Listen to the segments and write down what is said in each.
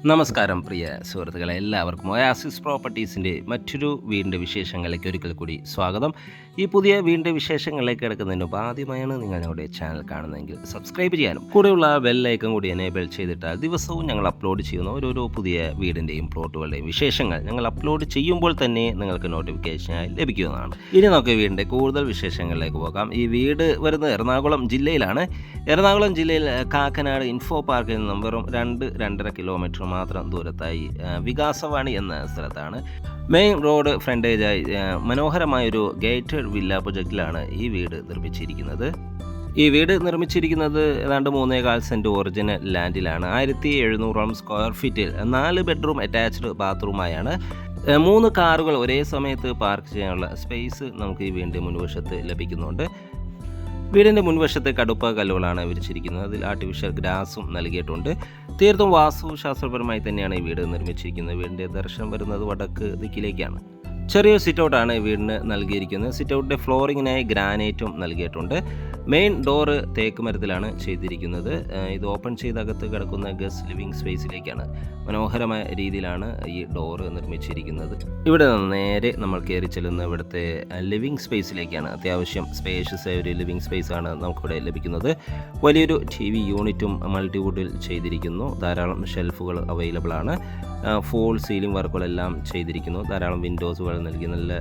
നമസ്കാരം പ്രിയ സുഹൃത്തുക്കളെ, എല്ലാവർക്കും ഒയാസിസ് പ്രോപ്പർട്ടീസിൻ്റെ മറ്റൊരു വീടിൻ്റെ വിശേഷങ്ങളിലേക്ക് ഒരിക്കൽ കൂടി സ്വാഗതം. ഈ പുതിയ വീടിൻ്റെ വിശേഷങ്ങളിലേക്ക് കിടക്കുന്നതിന് മുമ്പ് ആദ്യമായാണ് നിങ്ങൾ ഞങ്ങളുടെ ചാനൽ കാണുന്നതെങ്കിൽ സബ്സ്ക്രൈബ് ചെയ്യാനും കൂടെയുള്ള ബെല്ലൈക്കൺ കൂടി എനേബിൾ ചെയ്തിട്ടാൽ ദിവസവും ഞങ്ങൾ അപ്ലോഡ് ചെയ്യുന്ന ഓരോരോ പുതിയ വീടിൻ്റെയും പ്ലോട്ടുകളുടെയും വിശേഷങ്ങൾ ഞങ്ങൾ അപ്ലോഡ് ചെയ്യുമ്പോൾ തന്നെ നിങ്ങൾക്ക് നോട്ടിഫിക്കേഷനായി ലഭിക്കുന്നതാണ്. ഇനി നമുക്ക് വീടിൻ്റെ കൂടുതൽ വിശേഷങ്ങളിലേക്ക് പോകാം. ഈ വീട് വരുന്നത് എറണാകുളം ജില്ലയിലാണ്. എറണാകുളം ജില്ലയിൽ കാക്കനാട് ഇൻഫോ പാർക്കിൽ നിന്നും വെറും 2-2.5 കിലോമീറ്റർ മാത്രം ദൂരത്തായി വികാസവാണി എന്ന സ്ഥലത്താണ്. മെയിൻ റോഡ് ഫ്രണ്ടേജായി മനോഹരമായൊരു ഗേറ്റഡ് വില്ല പ്രൊജക്റ്റിലാണ് ഈ വീട് നിർമ്മിച്ചിരിക്കുന്നത്. ഈ വീട് നിർമ്മിച്ചിരിക്കുന്നത് ഏതാണ്ട് 3.25 സെൻറ്റ് ഒറിജിനൽ ലാൻഡിലാണ്. 1700 സ്ക്വയർ ഫീറ്റിൽ 4 ബെഡ്റൂം അറ്റാച്ച്ഡ് ബാത്റൂമായാണ്. 3 കാറുകൾ ഒരേ സമയത്ത് പാർക്ക് ചെയ്യാനുള്ള സ്പേസ് നമുക്ക് ഈ വീടിൻ്റെ മുൻവശത്ത് ലഭിക്കുന്നുണ്ട്. വീടിൻ്റെ മുൻവശത്ത് കടുപ്പ കല്ലുകളാണ് വിരിച്ചിരിക്കുന്നത്. അതിൽ ആർട്ടിഫിഷ്യൽ ഗ്രാസും നൽകിയിട്ടുണ്ട്. തീർത്തും വാസ്തുശാസ്ത്രപരമായി തന്നെയാണ് ഈ വീട് നിർമ്മിച്ചിരിക്കുന്നത്. വീടിൻ്റെ ദർശനം വരുന്നത് വടക്ക് ദിക്കിലേക്കാണ്. ചെറിയൊരു സിറ്റൗട്ടാണ് വീടിന് നൽകിയിരിക്കുന്നത്. സിറ്റൗട്ടിൻ്റെ ഫ്ലോറിങ്ങിനായി ഗ്രാനൈറ്റും നൽകിയിട്ടുണ്ട്. മെയിൻ ഡോറ് തേക്ക് മരത്തിലാണ് ചെയ്തിരിക്കുന്നത്. ഇത് ഓപ്പൺ ചെയ്ത് അകത്ത് കിടക്കുന്ന ഗസ്റ്റ് ലിവിങ് സ്പേസിലേക്കാണ്. മനോഹരമായ രീതിയിലാണ് ഈ ഡോറ് നിർമ്മിച്ചിരിക്കുന്നത്. ഇവിടെ നിന്ന് നേരെ നമ്മൾ കയറി ചെല്ലുന്ന ഇവിടുത്തെ ലിവിങ് സ്പേസിലേക്കാണ്. അത്യാവശ്യം സ്പേഷ്യസ് ആയ ഒരു ലിവിങ് സ്പേസാണ് നമുക്കിവിടെ ലഭിക്കുന്നത്. വലിയൊരു TV യൂണിറ്റും മൾട്ടിവുഡിൽ ചെയ്തിരിക്കുന്നു. ധാരാളം ഷെൽഫുകൾ അവൈലബിൾ ആണ്. ഫോൾ സീലിംഗ് വർക്കുകളെല്ലാം ചെയ്തിരിക്കുന്നു. ധാരാളം വിൻഡോസുകൾ നൽകി നല്ല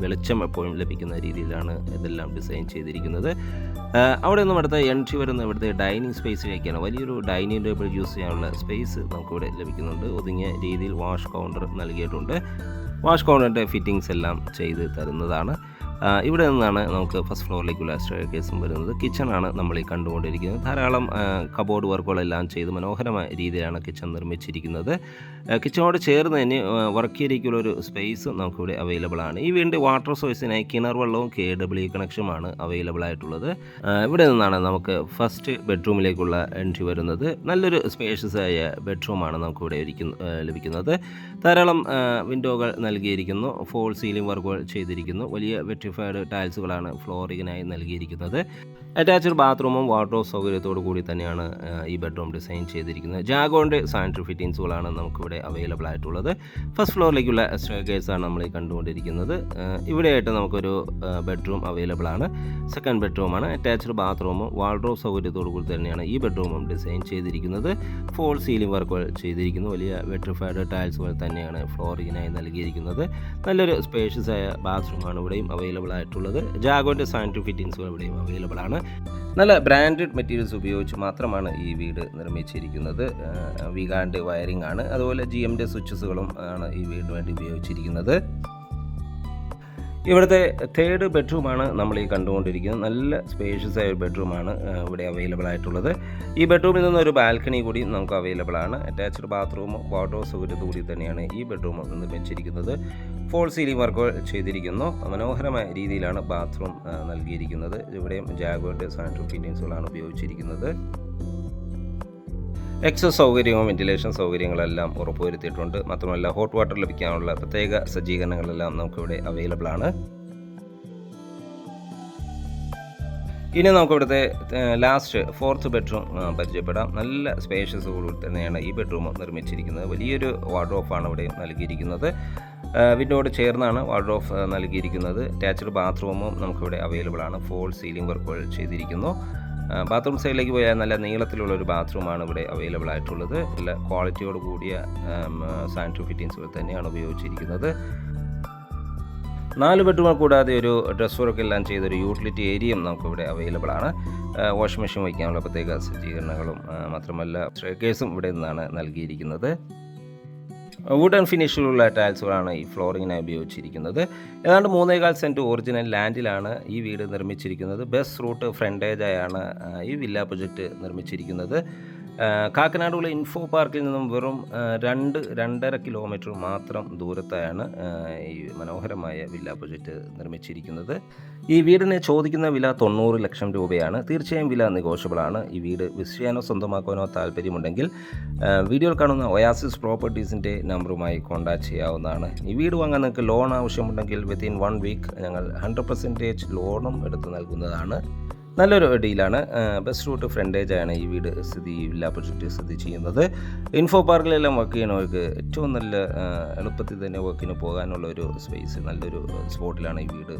വെളിച്ചം എപ്പോഴും ലഭിക്കുന്ന രീതിയിലാണ് ഇതെല്ലാം ഡിസൈൻ ചെയ്തിരിക്കുന്നത്. അവിടെ നിന്നും അടുത്ത എൻട്രി വരുന്ന ഇവിടുത്തെ ഡൈനിങ് സ്പേസിലേക്കാണ്. വലിയൊരു ഡൈനിങ് ടേബിൾ യൂസ് ചെയ്യാനുള്ള സ്പേസ് നമുക്കിവിടെ ലഭിക്കുന്നുണ്ട്. ഒതുങ്ങിയ രീതിയിൽ വാഷ് കൗണ്ടർ നൽകിയിട്ടുണ്ട്. വാഷ് കൗണ്ടറിൻ്റെ ഫിറ്റിങ്സ് എല്ലാം ചെയ്ത് തരുന്നതാണ്. ഇവിടെ നിന്നാണ് നമുക്ക് ഫസ്റ്റ് ഫ്ലോറിലേക്കുള്ള സ്റ്റെയർകേസും വരുന്നത്. കിച്ചണാണ് നമ്മൾ ഈ കണ്ടുകൊണ്ടിരിക്കുന്നത്. ധാരാളം കബോർഡ് വർക്കുകളെല്ലാം ചെയ്ത് മനോഹരമായ രീതിയിലാണ് കിച്ചൺ നിർമ്മിച്ചിരിക്കുന്നത്. കിച്ചണോട് ചേർന്ന് തന്നെ വർക്ക് ഏരിയയ്ക്കുള്ളൊരു സ്പേസും നമുക്കിവിടെ അവൈലബിൾ ആണ്. ഈ വീടിൻ്റെ വാട്ടർ സോഴ്സിനായി കിണർ വെള്ളവും KW കണക്ഷനുമാണ് അവൈലബിൾ ആയിട്ടുള്ളത്. ഇവിടെ നിന്നാണ് നമുക്ക് ഫസ്റ്റ് ബെഡ്റൂമിലേക്കുള്ള എൻട്രി വരുന്നത്. നല്ലൊരു സ്പേഷ്യസ് ആയ ബെഡ്റൂമാണ് നമുക്കിവിടെ ലഭിക്കുന്നത്. ധാരാളം വിൻഡോകൾ നൽകിയിരിക്കുന്നു. ഫോൾ സീലിംഗ് വർക്കുകൾ ചെയ്തിരിക്കുന്നു. വലിയ വെട്രിഫൈഡ് ടൈൽസുകളാണ് ഫ്ലോറിങ്ങിനായി നൽകിയിരിക്കുന്നത്. അറ്റാച്ച്ഡ് ബാത്റൂമും വാർഡ്രോബ് സൗകര്യത്തോടു കൂടി തന്നെയാണ് ഈ ബെഡ്റൂം ഡിസൈൻ ചെയ്തിരിക്കുന്നത്. ജാഗോൻ്റെ സാനിറ്ററി ഫിറ്റിങ്സുകളാണ് നമുക്കിവിടെ അവൈലബിൾ ആയിട്ടുള്ളത്. ഫസ്റ്റ് ഫ്ലോറിലേക്കുള്ള സ്റ്റെയർകേസാണ് നമ്മൾ ഈ കണ്ടുകൊണ്ടിരിക്കുന്നത്. ഇവിടെയായിട്ട് നമുക്കൊരു ബെഡ്റൂം അവൈലബിൾ ആണ്. സെക്കൻഡ് ബെഡ്റൂമാണ്. അറ്റാച്ച്ഡ് ബാത്റൂമും വാർഡ്രോബ് സൗകര്യത്തോടു കൂടി തന്നെയാണ് ഈ ബെഡ്റൂമും ഡിസൈൻ ചെയ്തിരിക്കുന്നത്. ഫോൾ സീലിംഗ് വർക്കുകൾ ചെയ്തിരിക്കുന്നു. വലിയ വെട്രിഫൈഡ് ടൈൽസുകൾ തന്നെയാണ് ഫ്ലോറിങ്ങിനായി നൽകിയിരിക്കുന്നത്. നല്ലൊരു സ്പേഷ്യസ് ആയ ബാത്റൂമാണ് ഇവിടെയും അവൈലബിൾ ആയിട്ടുള്ളത്. ജാഗോൻ്റെ സാനിറ്ററി ഫിറ്റിങ്സുകൾ ഇവിടെയും അവൈലബിൾ ആണ്. നല്ല ബ്രാൻഡഡ് മെറ്റീരിയൽസ് ഉപയോഗിച്ച് മാത്രമാണ് ഈ വീട് നിർമ്മിച്ചിരിക്കുന്നത്. വിഗാൻ്റെ വയറിംഗ് ആണ്. അതുപോലെ GMൻ്റെ സ്വിച്ചസുകളും ആണ് ഈ വീടിന് വേണ്ടി ഉപയോഗിച്ചിരിക്കുന്നത്. ഇവിടുത്തെ തേർഡ് ബെഡ്റൂമാണ് നമ്മൾ ഈ കണ്ടുകൊണ്ടിരിക്കുന്നത്. നല്ല സ്പേഷ്യസ് ആയ ഒരു ബെഡ്റൂമാണ് ഇവിടെ അവൈലബിൾ ആയിട്ടുള്ളത്. ഈ ബെഡ്റൂമിൽ നിന്ന് ഒരു ബാൽക്കണി കൂടി നമുക്ക് അവൈലബിൾ ആണ്. അറ്റാച്ച്ഡ് ബാത്റൂമും വാർഡ്രോബ് സൗകര്യത്തോടു കൂടി തന്നെയാണ് ഈ ബെഡ്റൂം നിർമ്മിച്ചിരിക്കുന്നത്. ഫോൾ സീലിംഗ് വർക്കുകൾ ചെയ്തിരിക്കുന്നു. മനോഹരമായ രീതിയിലാണ് ബാത്റൂം നൽകിയിരിക്കുന്നത്. ഇവിടെയും ജാഗോയുടെ സാനിറ്ററി ഫിറ്റിങ്സുകളാണ് ഉപയോഗിച്ചിരിക്കുന്നത്. എക്സസ് സൗകര്യവും വെന്റിലേഷൻ സൗകര്യങ്ങളെല്ലാം ഉറപ്പുവരുത്തിയിട്ടുണ്ട്. മാത്രമല്ല ഹോട്ട് വാട്ടർ ലഭിക്കാനുള്ള പ്രത്യേക സജ്ജീകരണങ്ങളെല്ലാം നമുക്കിവിടെ അവൈലബിൾ ആണ്. ഇനി നമുക്കിവിടുത്തെ ലാസ്റ്റ് ഫോർത്ത് ബെഡ്റൂം പരിചയപ്പെടാം. നല്ല സ്പേഷ്യസ് കൂടി തന്നെയാണ് ഈ ബെഡ്റൂം നിർമ്മിച്ചിരിക്കുന്നത്. വലിയൊരു വാർഡ്രോബാണ് ഇവിടെ നൽകിയിരിക്കുന്നത്. വിൻഡോയോട് ചേർന്നാണ് വാർഡ്രോബ് നൽകിയിരിക്കുന്നത്. അറ്റാച്ച്ഡ് ബാത്റൂമും നമുക്കിവിടെ അവൈലബിൾ ആണ്. ഫോൾ സീലിംഗ് വർക്കുകൾ ചെയ്തിരിക്കുന്നു. ബാത്റൂം സൈഡിലേക്ക് പോയാൽ നല്ല നീളത്തിലുള്ള ഒരു ബാത്റൂമാണ് ഇവിടെ അവൈലബിൾ ആയിട്ടുള്ളത്. നല്ല ക്വാളിറ്റിയോട് കൂടിയ സാനിറ്ററി ഫിറ്റിങ്സുകൾ തന്നെയാണ് ഉപയോഗിച്ചിരിക്കുന്നത്. 4 ബെഡ്റൂമുകൾ കൂടാതെ ഒരു ഡ്രസ് വർക്കെല്ലാം ചെയ്തൊരു യൂട്ടിലിറ്റി ഏരിയയും നമുക്കിവിടെ അവൈലബിൾ ആണ്. വാഷിംഗ് മെഷീൻ വയ്ക്കാനുള്ള പ്രത്യേക സജ്ജീകരണങ്ങളും മാത്രമല്ല സ്റ്റെയർകേസും ഇവിടെ നിന്നാണ് നൽകിയിരിക്കുന്നത്. വുഡൻ ഫിനിഷിലുള്ള ടൈൽസുകളാണ് ഈ ഫ്ലോറിങ്ങിനായി ഉപയോഗിച്ചിരിക്കുന്നത്. ഏതാണ്ട് 3.25 സെൻറ്റ് ഒറിജിനൽ ലാൻഡിലാണ് ഈ വീട് നിർമ്മിച്ചിരിക്കുന്നത്. ബസ് റൂട്ട് ഫ്രണ്ടേജായാണ് ഈ വില്ല പ്രൊജക്റ്റ് നിർമ്മിച്ചിരിക്കുന്നത്. കാക്കനാടുള്ള ഇൻഫോ പാർക്കിൽ നിന്നും വെറും 2-2.5 കിലോമീറ്റർ മാത്രം ദൂരത്തായാണ് ഈ മനോഹരമായ വില്ല പ്രൊജക്റ്റ് നിർമ്മിച്ചിരിക്കുന്നത്. ഈ വീടിന് ചോദിക്കുന്ന വില 90 ലക്ഷം രൂപയാണ്. തീർച്ചയായും വില നെഗോഷ്യബിളാണ്. ഈ വീട് വിസിറ്റ് ചെയ്യാനോ സ്വന്തമാക്കാനോ താല്പര്യമുണ്ടെങ്കിൽ വീഡിയോയിൽ കാണുന്ന ഒയാസിസ് പ്രോപ്പർട്ടീസിൻ്റെ നമ്പറുമായി കോൺടാക്റ്റ് ചെയ്യാവുന്നതാണ്. ഈ വീട് വാങ്ങാൻ നിങ്ങൾക്ക് ലോൺ ആവശ്യമുണ്ടെങ്കിൽ വിത്തിൻ 1 വീക്ക് ഞങ്ങൾ 100% ലോണും എടുത്ത് നൽകുന്നതാണ്. നല്ലൊരു ഡീലാണ്. ബസ് റൂട്ട് ഫ്രണ്ടേജാണ് ഈ വീട് വില്ല പ്രൊജക്റ്റ് സ്ഥിതി ചെയ്യുന്നത്. ഇൻഫോ പാർക്കിലെല്ലാം വർക്ക് ചെയ്യണവർക്ക് ഏറ്റവും നല്ല എളുപ്പത്തിൽ തന്നെ വർക്കിന് പോകാനുള്ള ഒരു സ്പേസ്, നല്ലൊരു സ്പോട്ടിലാണ് ഈ വീട്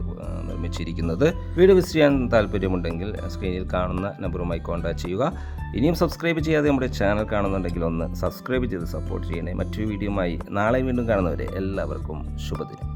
നിർമ്മിച്ചിരിക്കുന്നത്. വീട് വിസിറ്റ് ചെയ്യാൻ താല്പര്യമുണ്ടെങ്കിൽ സ്ക്രീനിൽ കാണുന്ന നമ്പറുമായി കോൺടാക്ട് ചെയ്യുക. ഇനിയും സബ്സ്ക്രൈബ് ചെയ്യാതെ നമ്മുടെ ചാനൽ കാണുന്നുണ്ടെങ്കിൽ ഒന്ന് സബ്സ്ക്രൈബ് ചെയ്ത് സപ്പോർട്ട് ചെയ്യണേ. മറ്റൊരു വീഡിയോയുമായി നാളെ വീണ്ടും കാണുന്നവരെ എല്ലാവർക്കും ശുഭദിനം.